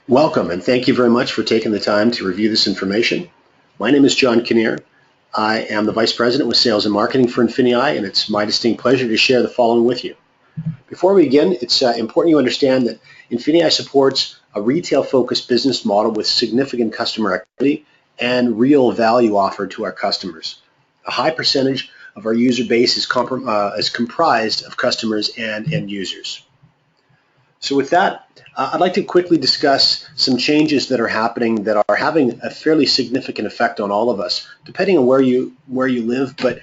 Welcome, and thank you very much for taking the time to review this information. My name is John Kinnear. I am the Vice President with Sales and Marketing for INFINii, and it's my distinct pleasure to share the following with you. Before we begin, it's important you understand that INFINii supports a retail-focused business model with significant customer activity and real value offered to our customers. A high percentage of our user base is comprised of customers and end users. So with that, I'd like to quickly discuss some changes that are happening that are having a fairly significant effect on all of us, depending on where you live, but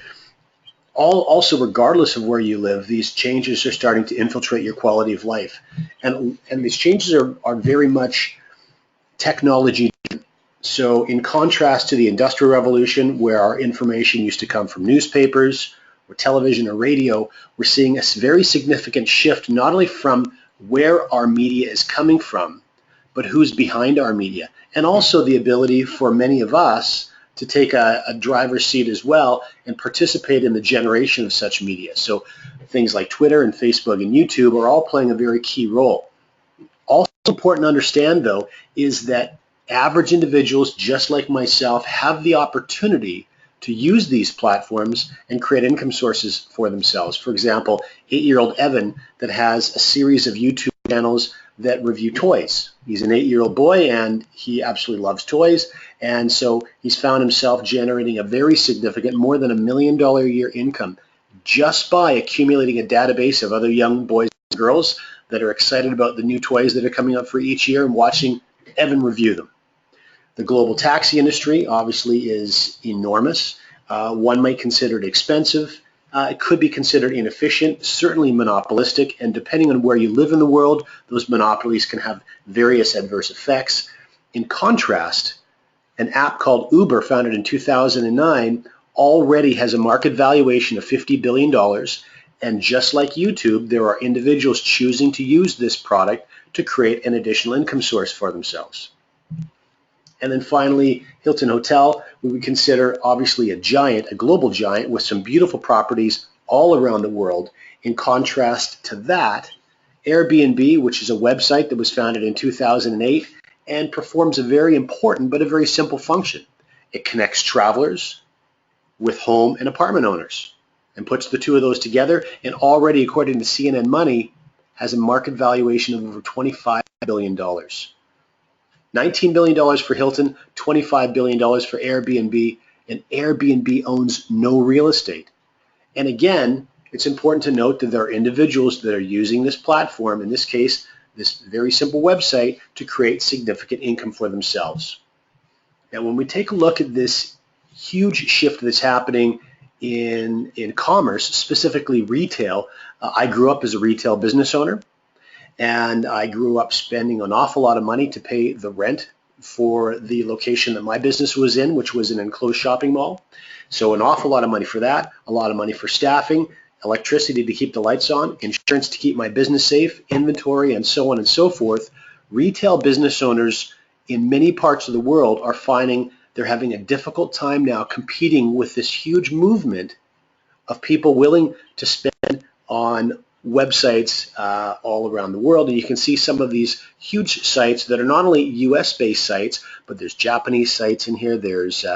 also regardless of where you live, these changes are starting to infiltrate your quality of life. And these changes are very much technology. So in contrast to the Industrial Revolution, where our information used to come from newspapers or television or radio, we're seeing a very significant shift not only from where our media is coming from, but who's behind our media, and also the ability for many of us to take a driver's seat as well and participate in the generation of such media. So things like Twitter and Facebook and YouTube are all playing a very key role. Also important to understand, though, is that average individuals, just like myself, have the opportunity to use these platforms and create income sources for themselves. For example, 8-year-old Evan that has a series of YouTube channels that review toys. He's an 8-year-old boy and he absolutely loves toys, and so he's found himself generating a very significant, more than $1 million a year income just by accumulating a database of other young boys and girls that are excited about the new toys that are coming up for each year and watching Evan review them. The global taxi industry obviously is enormous. One might consider it expensive. It could be considered inefficient, certainly monopolistic, and depending on where you live in the world, those monopolies can have various adverse effects. In contrast, an app called Uber, founded in 2009, already has a market valuation of $50 billion, and just like YouTube, there are individuals choosing to use this product to create an additional income source for themselves. And then finally, Hilton Hotel, we would consider obviously a giant, a global giant with some beautiful properties all around the world. In contrast to that, Airbnb, which is a website that was founded in 2008 and performs a very important but a very simple function. It connects travelers with home and apartment owners and puts the two of those together, and already, according to CNN Money, has a market valuation of over $25 billion. $19 billion for Hilton, $25 billion for Airbnb, and Airbnb owns no real estate. And again, it's important to note that there are individuals that are using this platform, in this case, this very simple website, to create significant income for themselves. Now, when we take a look at this huge shift that's happening in commerce, specifically retail, I grew up as a retail business owner. And I grew up spending an awful lot of money to pay the rent for the location that my business was in, which was an enclosed shopping mall. So an awful lot of money for that, a lot of money for staffing, electricity to keep the lights on, insurance to keep my business safe, inventory, and so on and so forth. Retail business owners in many parts of the world are finding they're having a difficult time now competing with this huge movement of people willing to spend on websites all around the world. And you can see some of these huge sites that are not only US-based sites, but there's Japanese sites in here. There's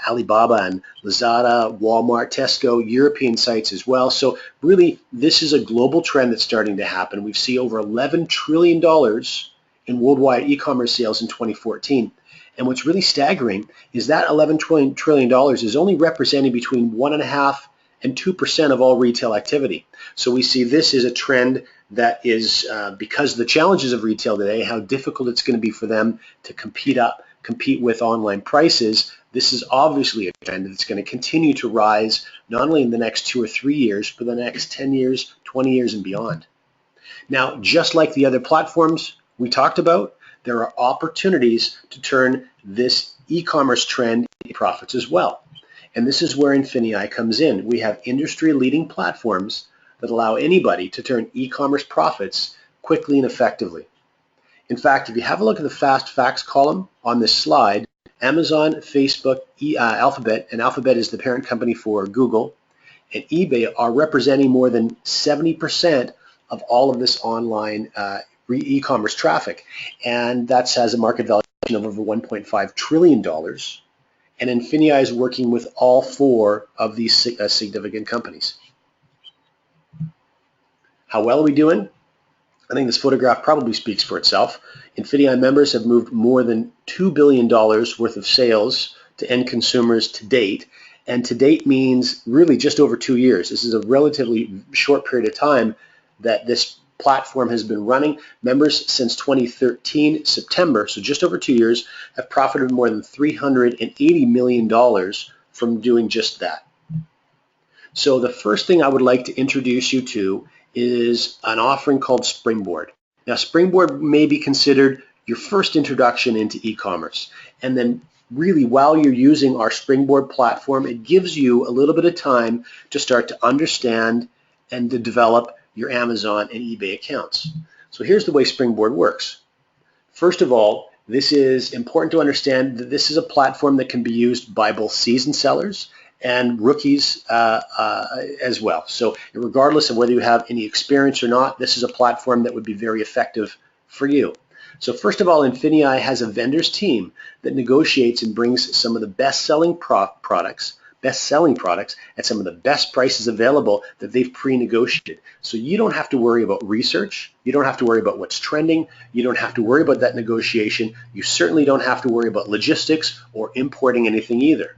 Alibaba and Lazada, Walmart, Tesco, European sites as well. So really, this is a global trend that's starting to happen. We see over $11 trillion in worldwide e-commerce sales in 2014. And what's really staggering is that $11 trillion is only representing between 1.5% and 2% of all retail activity. So we see this is a trend that is, because of the challenges of retail today, how difficult it's going to be for them to compete with online prices. This is obviously a trend that's going to continue to rise, not only in the next 2 or 3 years, but the next 10 years, 20 years, and beyond. Now, just like the other platforms we talked about, there are opportunities to turn this e-commerce trend into profits as well. And this is where INFINii comes in. We have industry-leading platforms that allow anybody to turn e-commerce profits quickly and effectively. In fact, if you have a look at the fast facts column on this slide, Amazon, Facebook, Alphabet, and Alphabet is the parent company for Google, and eBay are representing more than 70% of all of this online e-commerce traffic, and that has a market valuation of over $1.5 trillion. And INFINii is working with all four of these significant companies. How well are we doing? I think this photograph probably speaks for itself. INFINii members have moved more than $2 billion worth of sales to end consumers to date. And to date means really just over 2 years. This is a relatively short period of time that this platform has been running. Members since 2013 September, so just over 2 years, have profited more than $380 million from doing just that. So the first thing I would like to introduce you to is an offering called Springboard. Now, Springboard may be considered your first introduction into e-commerce. And then really, while you're using our Springboard platform, it gives you a little bit of time to start to understand and to develop your Amazon and eBay accounts. So here's the way Springboard works. First of all, this is important to understand that this is a platform that can be used by both seasoned sellers and rookies as well. So regardless of whether you have any experience or not, this is a platform that would be very effective for you. So first of all, INFINii has a vendors team that negotiates and brings some of the best-selling products at some of the best prices available that they've pre-negotiated. So you don't have to worry about research. You don't have to worry about what's trending. You don't have to worry about that negotiation. You certainly don't have to worry about logistics or importing anything either.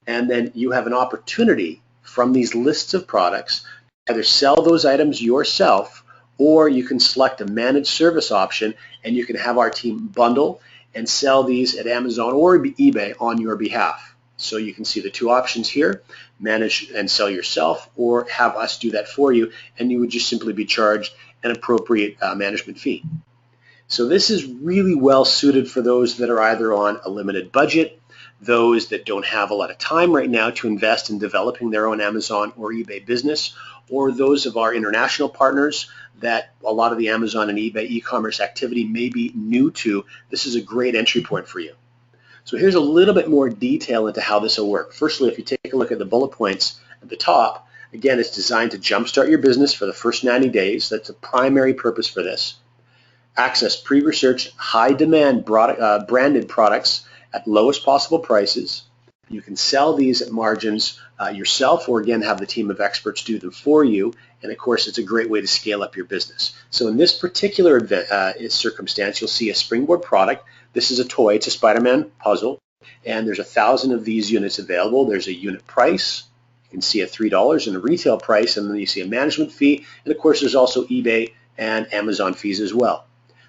And then you have an opportunity from these lists of products to either sell those items yourself, or you can select a managed service option and you can have our team bundle and sell these at Amazon or eBay on your behalf. So you can see the two options here: manage and sell yourself, or have us do that for you, and you would just simply be charged an appropriate management fee. So this is really well suited for those that are either on a limited budget, those that don't have a lot of time right now to invest in developing their own Amazon or eBay business, or those of our international partners that a lot of the Amazon and eBay e-commerce activity may be new to. This is a great entry point for you. So here's a little bit more detail into how this will work. Firstly, if you take a look at the bullet points at the top, again, it's designed to jumpstart your business for the first 90 days. That's the primary purpose for this. Access pre-researched, high-demand branded products at lowest possible prices. You can sell these at margins yourself, or again have the team of experts do them for you. And of course, it's a great way to scale up your business. So in this particular circumstance, you'll see a Springboard product. This is a toy. It's a Spider-Man puzzle, and there's 1,000 of these units available. There's a unit price. You can see at $3 and a retail price, and then you see a management fee. And of course, there's also eBay and Amazon fees as well.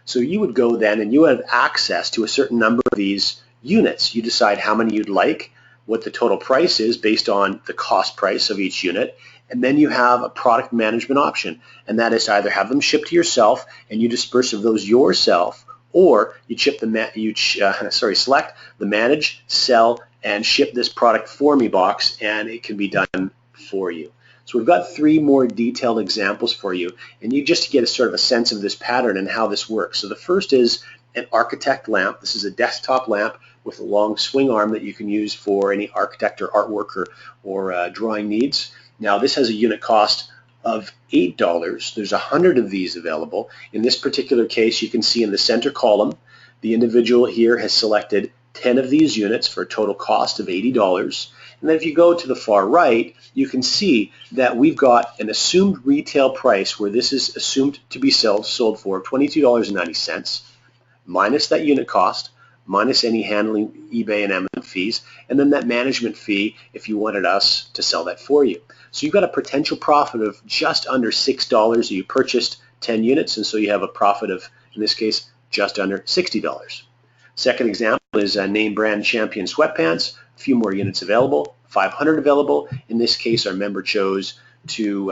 So you would go then and you have access to a certain number of these units. You decide how many you'd like, what the total price is based on the cost price of each unit, and then you have a product management option, and that is to either have them shipped to yourself and you disperse of those yourself, or you select the manage, sell, and ship this product for me box, and it can be done for you. So we've got 3 more detailed examples for you, and you just get a sort of a sense of this pattern and how this works. So the first is an architect lamp. This is a desktop lamp with a long swing arm that you can use for any architect or artwork or drawing needs. Now this has a unit cost of $8. There's 100 of these available. In this particular case, you can see in the center column, the individual here has selected 10 of these units for a total cost of $80. And then if you go to the far right, you can see that we've got an assumed retail price where this is assumed to be sold for $22.90, minus that unit cost, minus any handling eBay and Amazon fees, and then that management fee if you wanted us to sell that for you. So you've got a potential profit of just under $6. You purchased 10 units, and so you have a profit of, in this case, just under $60. Second example is name brand Champion sweatpants. A few more units available, 500 available. In this case, our member chose to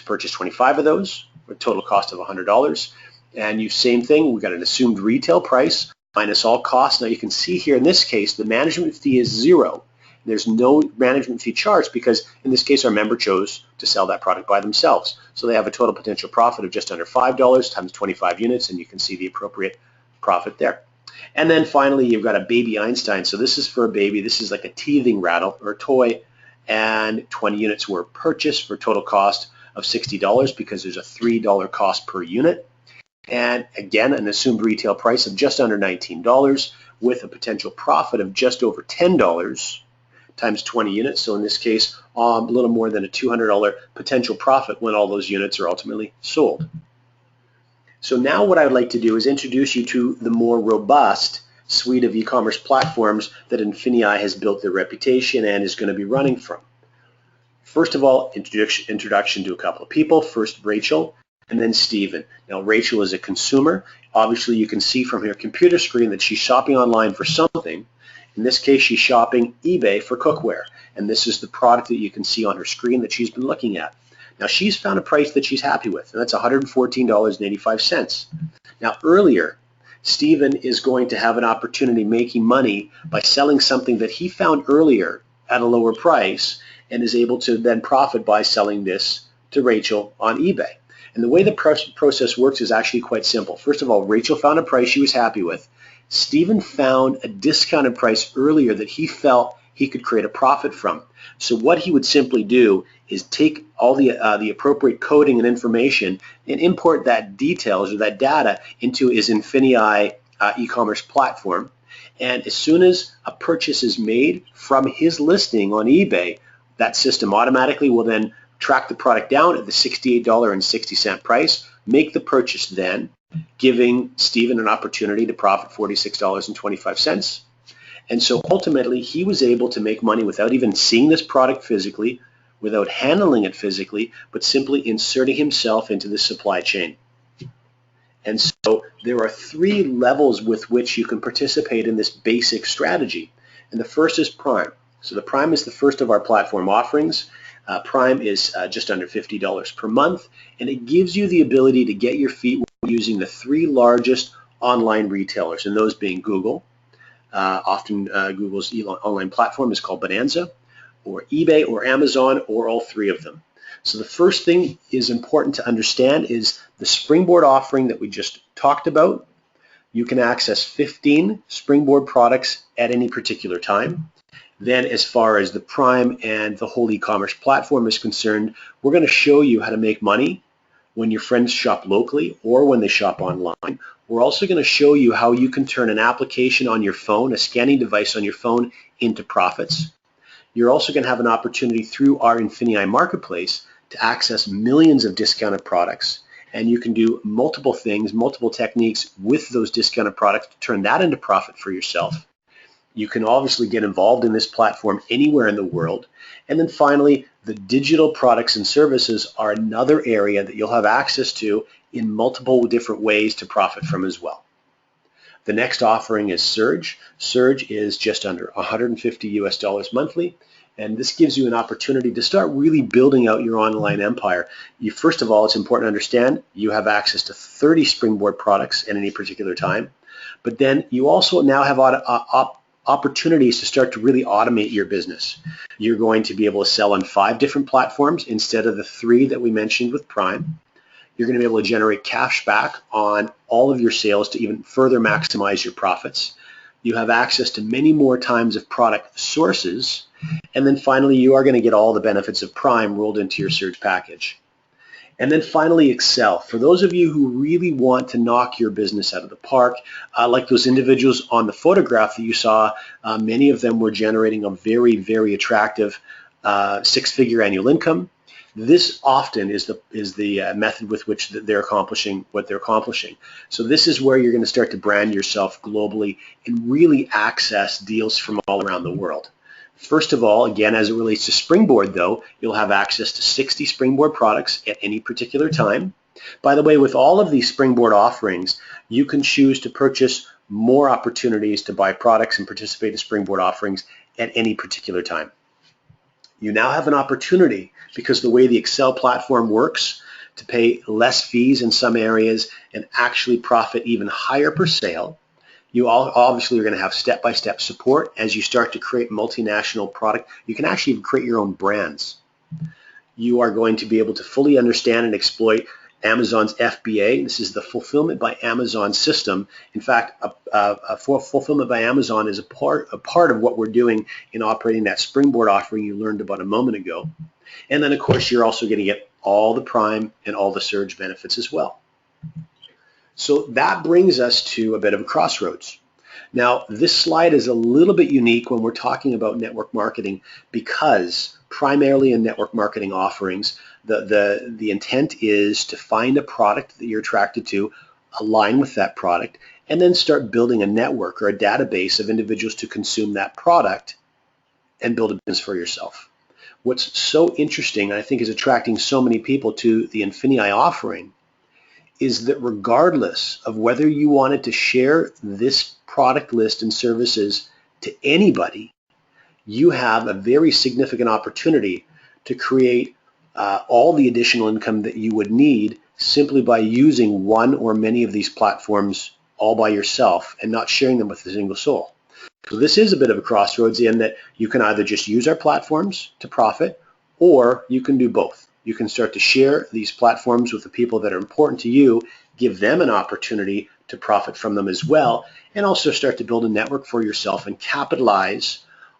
purchase 25 of those, with a total cost of $100. And same thing, we've got an assumed retail price minus all costs. Now you can see here in this case, the management fee is $0. There's no management fee charged because in this case, our member chose to sell that product by themselves. So they have a total potential profit of just under $5 times 25 units, and you can see the appropriate profit there. And then finally, you've got a baby Einstein. So this is for a baby. This is like a teething rattle or a toy, and 20 units were purchased for a total cost of $60 because there's a $3 cost per unit. And again, an assumed retail price of just under $19 with a potential profit of just over $10 times 20 units. So in this case, a little more than a $200 potential profit when all those units are ultimately sold. So now what I would like to do is introduce you to the more robust suite of e-commerce platforms that INFINii has built their reputation and is going to be running from. First of all, introduction to a couple of people. First, Rachel, and then Stephen. Now, Rachel is a consumer. Obviously, you can see from her computer screen that she's shopping online for something. In this case, she's shopping eBay for cookware, and this is the product that you can see on her screen that she's been looking at. Now, she's found a price that she's happy with, and that's $114.85. Now, earlier, Stephen is going to have an opportunity making money by selling something that he found earlier at a lower price and is able to then profit by selling this to Rachel on eBay. And the way the process works is actually quite simple. First of all, Rachel found a price she was happy with. Stephen found a discounted price earlier that he felt he could create a profit from. So what he would simply do is take all the appropriate coding and information and import that details or that data into his INFINii e-commerce platform. And as soon as a purchase is made from his listing on eBay, that system automatically will then track the product down at the $68.60 price, make the purchase then, giving Stephen an opportunity to profit $46.25. And so ultimately, he was able to make money without even seeing this product physically, without handling it physically, but simply inserting himself into the supply chain. And so there are three levels with which you can participate in this basic strategy. And the first is Prime. So the Prime is the first of our platform offerings. Prime is just under $50 per month, and it gives you the ability to get your feet using the three largest online retailers, and those being Google. Often Google's online platform is called Bonanza, or eBay, or Amazon, or all three of them. So the first thing is important to understand is the Springboard offering that we just talked about. You can access 15 Springboard products at any particular time. Then as far as the Prime and the whole e-commerce platform is concerned, we're going to show you how to make money when your friends shop locally or when they shop online. We're also going to show you how you can turn an application on your phone, a scanning device on your phone, into profits. You're also going to have an opportunity through our INFINii marketplace to access millions of discounted products, and you can do multiple things, multiple techniques with those discounted products to turn that into profit for yourself. You can obviously get involved in this platform anywhere in the world. And then finally, the digital products and services are another area that you'll have access to in multiple different ways to profit from as well. The next offering is Surge. Surge is just under $150 monthly, and this gives you an opportunity to start really building out your online empire. First of all, it's important to understand you have access to 30 Springboard products at any particular time, but then you also now have opportunities to start to really automate your business. You're going to be able to sell on 5 different platforms instead of the 3 that we mentioned with Prime. You're going to be able to generate cash back on all of your sales to even further maximize your profits. You have access to many more times of product sources. And then finally, you are going to get all the benefits of Prime rolled into your Surge package. And then finally, Excel. For those of you who really want to knock your business out of the park, like those individuals on the photograph that you saw, many of them were generating a very, very attractive 6-figure annual income. This often is the method with which they're accomplishing what they're accomplishing. So this is where you're going to start to brand yourself globally and really access deals from all around the world. First of all, again, as it relates to Springboard, though, you'll have access to 60 Springboard products at any particular time. By the way, with all of these Springboard offerings, you can choose to purchase more opportunities to buy products and participate in Springboard offerings at any particular time. You now have an opportunity, because the way the Excel platform works, to pay less fees in some areas and actually profit even higher per sale. You obviously are going to have step-by-step support as you start to create multinational product. You can actually even create your own brands. You are going to be able to fully understand and exploit Amazon's FBA. This is the Fulfillment by Amazon system. In fact, Fulfillment by Amazon is a part of what we're doing in operating that Springboard offering you learned about a moment ago. And then, of course, you're also going to get all the Prime and all the Surge benefits as well. So that brings us to a bit of a crossroads. Now, this slide is a little bit unique when we're talking about network marketing because primarily in network marketing offerings, the intent is to find a product that you're attracted to, align with that product, and then start building a network or a database of individuals to consume that product and build a business for yourself. What's so interesting, and I think is attracting so many people to the INFINii offering, is that regardless of whether you wanted to share this product list and services to anybody, you have a very significant opportunity to create all the additional income that you would need simply by using one or many of these platforms all by yourself and not sharing them with a single soul. So this is a bit of a crossroads in that you can either just use our platforms to profit, or you can do both. You can start to share these platforms with the people that are important to you, give them an opportunity to profit from them as well, and also start to build a network for yourself and capitalize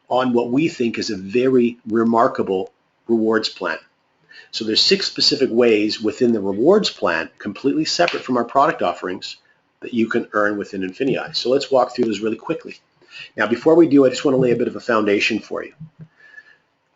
on what we think is a very remarkable rewards plan. So there's 6 specific ways within the rewards plan, completely separate from our product offerings, that you can earn within INFINii. So let's walk through those really quickly. Now, before we do, I just want to lay a bit of a foundation for you.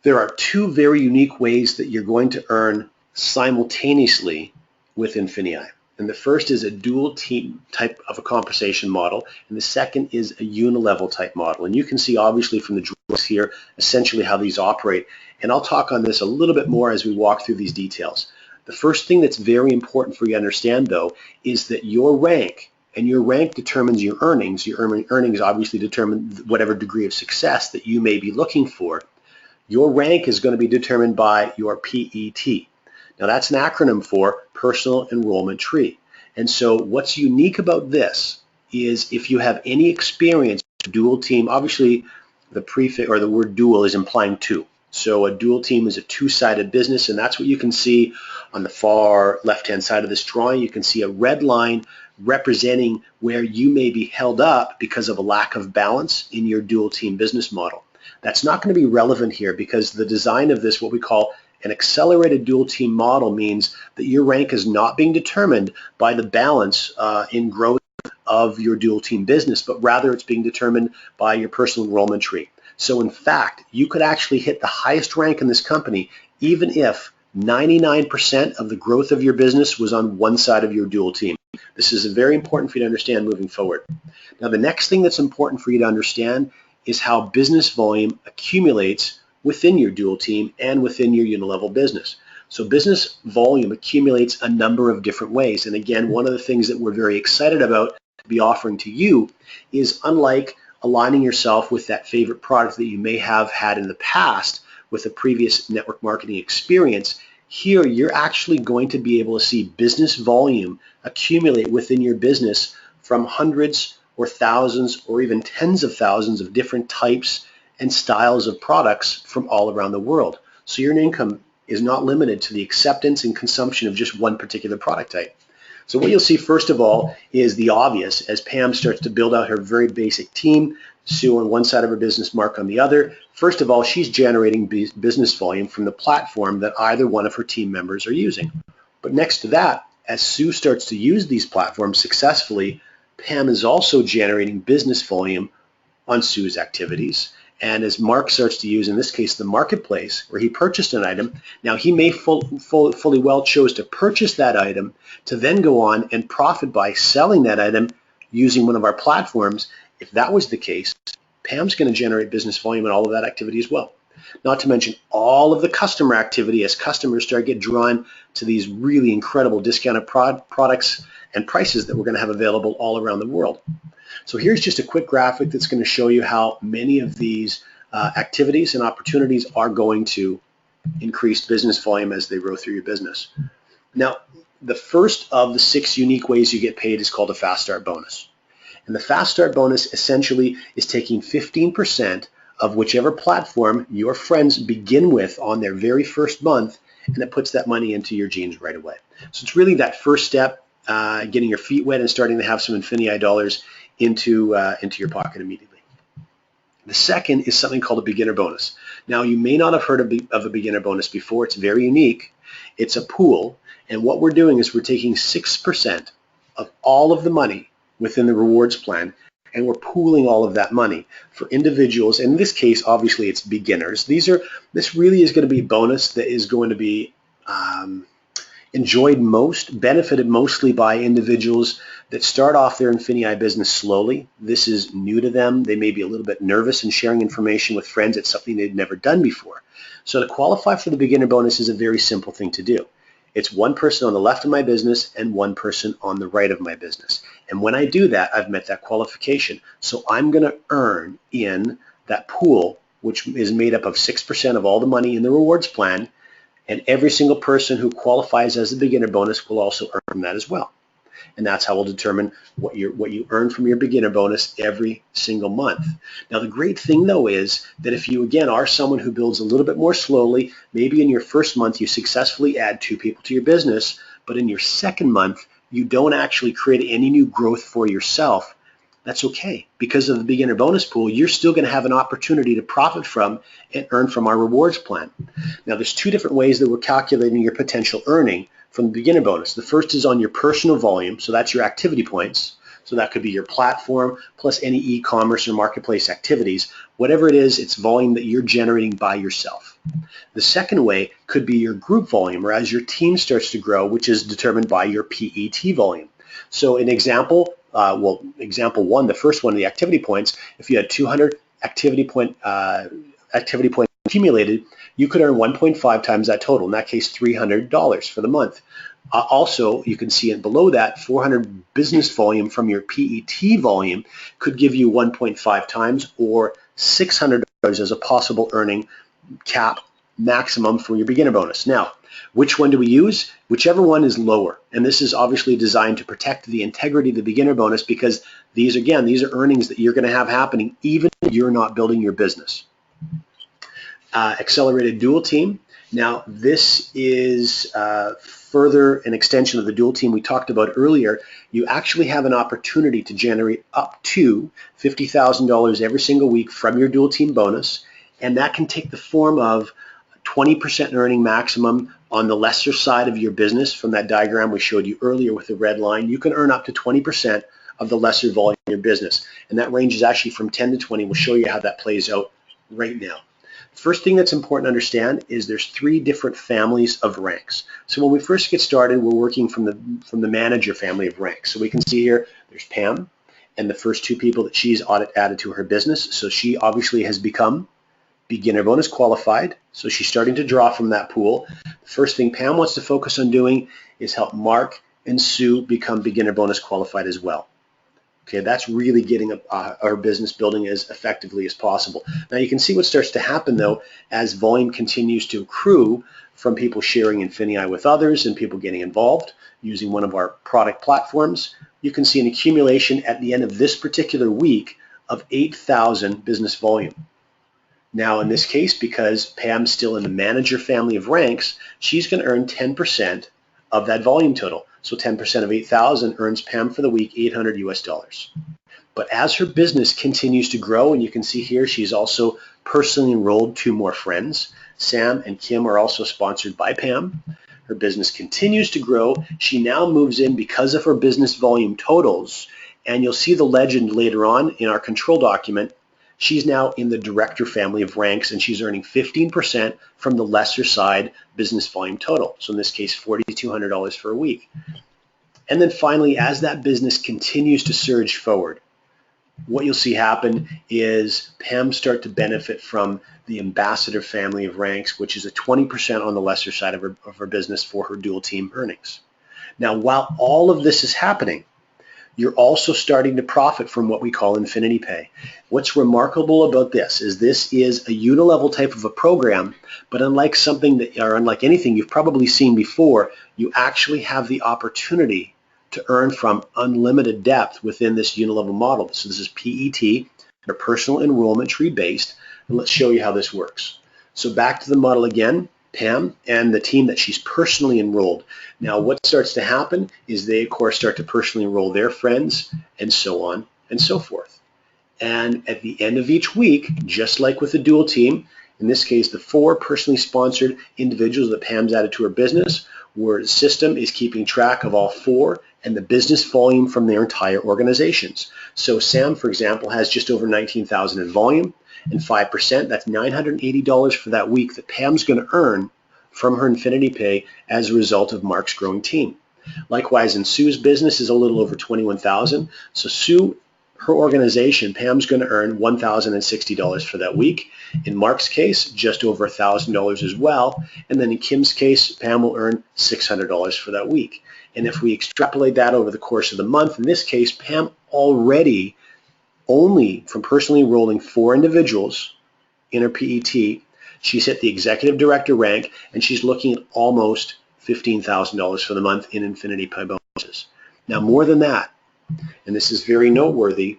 There are 2 very unique ways that you're going to earn simultaneously with INFINii. And the first is a dual team type of a compensation model, and the second is a unilevel type model. And you can see obviously from the drawings here essentially how these operate. And I'll talk on this a little bit more as we walk through these details. The first thing that's very important for you to understand, though, is that your rank, and your rank determines your earnings. Your earnings obviously determine whatever degree of success that you may be looking for. Your rank is going to be determined by your PET. Now that's an acronym for Personal Enrollment Tree. And so what's unique about this is if you have any experience with dual team, obviously the prefix or the word dual is implying 2. So a dual team is a 2-sided business, and that's what you can see on the far left-hand side of this drawing. You can see a red line representing where you may be held up because of a lack of balance in your dual team business model. That's not going to be relevant here because the design of this, what we call an accelerated dual team model, means that your rank is not being determined by the balance in growth of your dual team business, but rather it's being determined by your personal enrollment tree. So in fact, you could actually hit the highest rank in this company even if 99% of the growth of your business was on one side of your dual team. This is very important for you to understand moving forward. Now, the next thing that's important for you to understand is how business volume accumulates within your dual team and within your unilevel business. So business volume accumulates a number of different ways. And again, one of the things that we're very excited about to be offering to you is, unlike aligning yourself with that favorite product that you may have had in the past with a previous network marketing experience, here you're actually going to be able to see business volume accumulate within your business from hundreds or thousands or even tens of thousands of different types and styles of products from all around the world. So your income is not limited to the acceptance and consumption of just one particular product type. So what you'll see first of all is the obvious as Pam starts to build out her very basic team, Sue on one side of her business, Mark on the other. First of all, she's generating business volume from the platform that either one of her team members are using. But next to that, as Sue starts to use these platforms successfully, Pam is also generating business volume on Sue's activities. And as Mark starts to use, in this case, the marketplace where he purchased an item, now he may fully well chose to purchase that item to then go on and profit by selling that item using one of our platforms. If that was the case, Pam's going to generate business volume in all of that activity as well. Not to mention all of the customer activity as customers start to get drawn to these really incredible discounted products and prices that we're going to have available all around the world. So here's just a quick graphic that's going to show you how many of these activities and opportunities are going to increase business volume as they grow through your business. Now, the first of the 6 unique ways you get paid is called a Fast Start bonus. And the Fast Start bonus essentially is taking 15% of whichever platform your friends begin with on their very first month, and it puts that money into your jeans right away. So it's really that first step, getting your feet wet and starting to have some INFINii dollars into your pocket immediately. The second is something called a beginner bonus. Now, you may not have heard of a beginner bonus before. It's very unique. It's a pool, and what we're doing is we're taking 6% of all of the money within the rewards plan, and we're pooling all of that money for individuals. In this case, obviously, it's beginners. This really is going to be a bonus that is going to be benefited mostly by individuals that start off their INFINii business slowly. This is new to them. They may be a little bit nervous in sharing information with friends. It's something they've never done before. So to qualify for the beginner bonus is a very simple thing to do. It's one person on the left of my business and one person on the right of my business. And when I do that, I've met that qualification. So I'm going to earn in that pool, which is made up of 6% of all the money in the rewards plan, and every single person who qualifies as a beginner bonus will also earn that as well. And that's how we'll determine what you earn from your beginner bonus every single month. Now, the great thing, though, is that if you, again, are someone who builds a little bit more slowly, maybe in your first month you successfully add 2 people to your business, but in your second month you don't actually create any new growth for yourself, that's okay. Because of the beginner bonus pool, you're still going to have an opportunity to profit from and earn from our rewards plan. Now, there's 2 different ways that we're calculating your potential earning from the beginner bonus. The first is on your personal volume, so that's your activity points. So that could be your platform plus any e-commerce or marketplace activities. Whatever it is, it's volume that you're generating by yourself. The second way could be your group volume, or as your team starts to grow, which is determined by your PET volume. So an example, example 1, the first one, the activity points, if you had 200 activity points accumulated, you could earn 1.5 times that total, in that case $300 for the month. Also, you can see it below that, 400 business volume from your PET volume could give you 1.5 times, or $600 as a possible earning cap maximum for your beginner bonus. Now, which one do we use? Whichever one is lower. And this is obviously designed to protect the integrity of the beginner bonus, because these are earnings that you're going to have happening even if you're not building your business. Accelerated dual team. Now, this is further an extension of the dual team we talked about earlier. You actually have an opportunity to generate up to $50,000 every single week from your dual team bonus, and that can take the form of 20% earning maximum on the lesser side of your business. From that diagram we showed you earlier with the red line, you can earn up to 20% of the lesser volume in your business, and that range is actually from 10 to 20. We'll show you how that plays out right now. First thing that's important to understand is there's 3 different families of ranks. So when we first get started, we're working from the manager family of ranks. So we can see here there's Pam and the first 2 people that she's added to her business. So she obviously has become beginner bonus qualified. So she's starting to draw from that pool. The first thing Pam wants to focus on doing is help Mark and Sue become beginner bonus qualified as well. Okay, that's really getting our business building as effectively as possible. Now you can see what starts to happen, though, as volume continues to accrue from people sharing INFINii with others and people getting involved using one of our product platforms. You can see an accumulation at the end of this particular week of 8,000 business volume. Now in this case, because Pam's still in the manager family of ranks, she's going to earn 10% of that volume total. So 10% of 8,000 earns Pam for the week $800 US. But as her business continues to grow, and you can see here she's also personally enrolled 2 more friends. Sam and Kim are also sponsored by Pam. Her business continues to grow. She now moves in because of her business volume totals, and you'll see the legend later on in our control document. She's now in the director family of ranks, and she's earning 15% from the lesser side business volume total. So in this case, $4,200 for a week. And then finally, as that business continues to surge forward, what you'll see happen is Pam start to benefit from the ambassador family of ranks, which is a 20% on the lesser side of her business for her dual team earnings. Now, while all of this is happening, you're also starting to profit from what we call INFINII Pay. What's remarkable about this is a unilevel type of a program, but unlike anything you've probably seen before, you actually have the opportunity to earn from unlimited depth within this unilevel model. So this is PET, or personal enrollment tree based, and let's show you how this works. So back to the model again. Pam and the team that she's personally enrolled. Now what starts to happen is they of course start to personally enroll their friends, and so on and so forth. And at the end of each week, just like with the dual team, in this case the 4 personally sponsored individuals that Pam's added to her business, where the system is keeping track of all 4 and the business volume from their entire organizations. So Sam, for example, has just over 19,000 in volume, and 5%, that's $980 for that week that Pam's going to earn from her INFINII Pay as a result of Mark's growing team. Likewise, in Sue's business is a little over 21,000. So Sue, her organization, Pam's going to earn $1,060 for that week. In Mark's case, just over $1,000 as well. And then in Kim's case, Pam will earn $600 for that week. And if we extrapolate that over the course of the month, in this case, Pam already, only from personally enrolling 4 individuals in her PET, she's hit the executive director rank, and she's looking at almost $15,000 for the month in INFINII Pay bonuses. Now, more than that, and this is very noteworthy,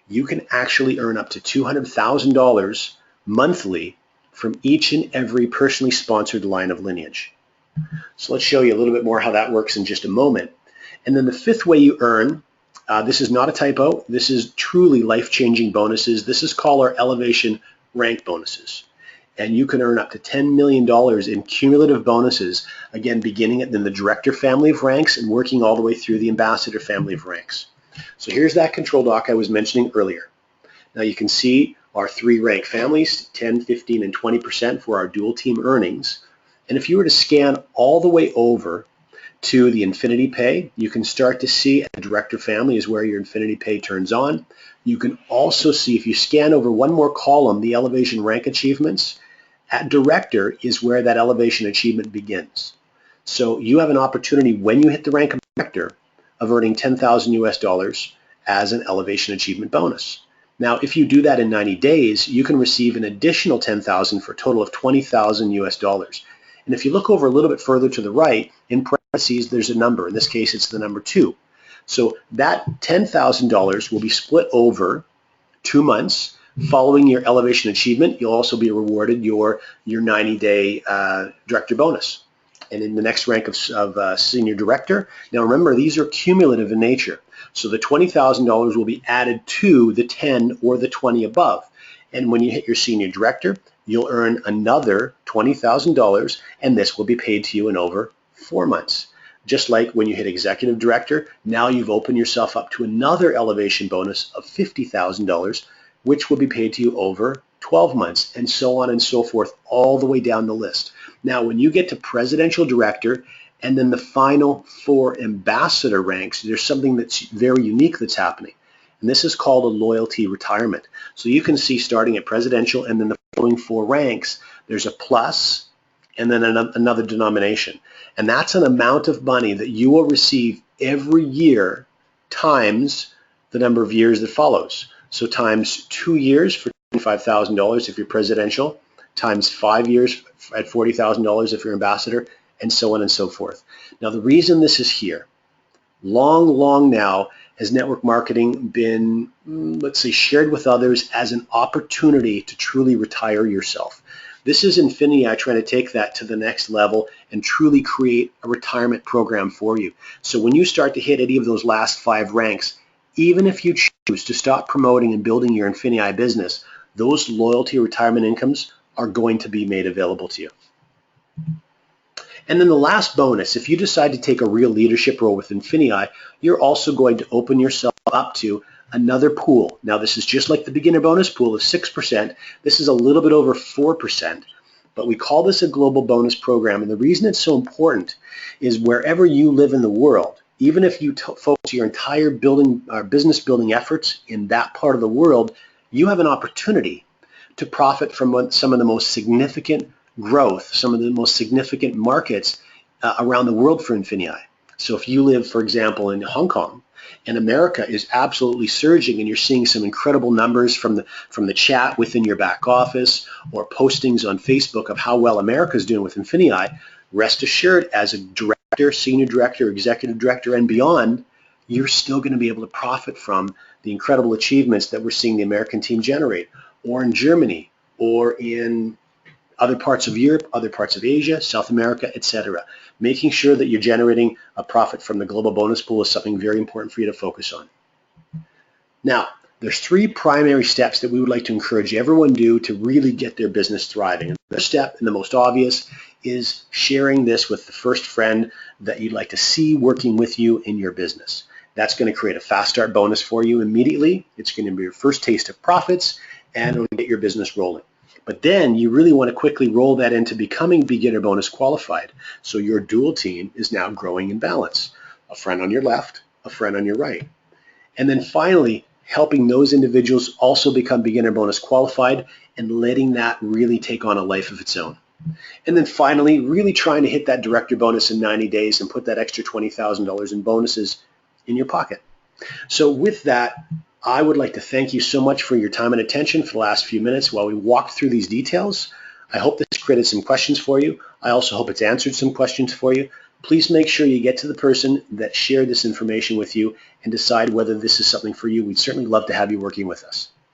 you can actually earn up to $200,000 monthly from each and every personally sponsored line of lineage. So let's show you a little bit more how that works in just a moment. And then the 5th way you earn, this is not a typo, this is truly life-changing bonuses. This is called our elevation rank bonuses. And you can earn up to $10 million in cumulative bonuses, again, beginning in the director family of ranks and working all the way through the ambassador family of ranks. So here's that control doc I was mentioning earlier. Now you can see our 3 rank families, 10, 15, and 20% for our dual team earnings. And if you were to scan all the way over to the INFINII Pay, you can start to see the director family is where your INFINII Pay turns on. You can also see, if you scan over one more column, the elevation rank achievements. At director is where that elevation achievement begins. So you have an opportunity when you hit the rank of director of earning $10,000 as an elevation achievement bonus. Now, if you do that in 90 days, you can receive an additional $10,000 for a total of $20,000. And if you look over a little bit further to the right, in parentheses, there's a number. In this case, it's the number 2. So that $10,000 will be split over 2 months. Following your elevation achievement, you'll also be rewarded your 90-day director bonus. And in the next rank of senior director, now remember, these are cumulative in nature. So the $20,000 will be added to the 10 or the 20 above. And when you hit your senior director, you'll earn another $20,000, and this will be paid to you in over 4 months. Just like when you hit executive director, now you've opened yourself up to another elevation bonus of $50,000, which will be paid to you over 12 months, and so on and so forth, all the way down the list. Now, when you get to presidential director and then the final 4 ambassador ranks, there's something that's very unique that's happening. And this is called a loyalty retirement. So you can see starting at presidential and then the following 4 ranks, there's a plus and then another denomination. And that's an amount of money that you will receive every year times the number of years that follows. So times 2 years for $25,000 if you're presidential, times 5 years at $40,000 if you're ambassador, and so on and so forth. Now the reason this is here, long now has network marketing been, let's say, shared with others as an opportunity to truly retire yourself. This is INFINII trying to take that to the next level and truly create a retirement program for you. So when you start to hit any of those last 5 ranks, even if you choose to stop promoting and building your INFINII business, those loyalty retirement incomes are going to be made available to you. And then the last bonus, if you decide to take a real leadership role with INFINII, you're also going to open yourself up to another pool. Now this is just like the beginner bonus pool of 6%. This is a little bit over 4%, but we call this a global bonus program. And the reason it's so important is wherever you live in the world, even if you focus your entire business building efforts in that part of the world, you have an opportunity to profit from some of the most significant growth, some of the most significant markets around the world for INFINII. So if you live, for example, in Hong Kong, and America is absolutely surging, and you're seeing some incredible numbers from the chat within your back office or postings on Facebook of how well America is doing with INFINII, rest assured, as a director, senior director, executive director, and beyond, you're still going to be able to profit from the incredible achievements that we're seeing the American team generate, or in Germany, or in other parts of Europe, other parts of Asia, South America, etc. Making sure that you're generating a profit from the global bonus pool is something very important for you to focus on. Now, there's 3 primary steps that we would like to encourage everyone do to really get their business thriving. And the first step, and the most obvious, is sharing this with the first friend that you'd like to see working with you in your business. That's going to create a fast start bonus for you immediately. It's going to be your first taste of profits, and it'll get your business rolling. But then you really want to quickly roll that into becoming beginner bonus qualified. So your dual team is now growing in balance. A friend on your left, a friend on your right. And then finally, helping those individuals also become beginner bonus qualified and letting that really take on a life of its own. And then finally, really trying to hit that director bonus in 90 days and put that extra $20,000 in bonuses in your pocket. So with that, I would like to thank you so much for your time and attention for the last few minutes while we walked through these details. I hope this created some questions for you. I also hope it's answered some questions for you. Please make sure you get to the person that shared this information with you and decide whether this is something for you. We'd certainly love to have you working with us.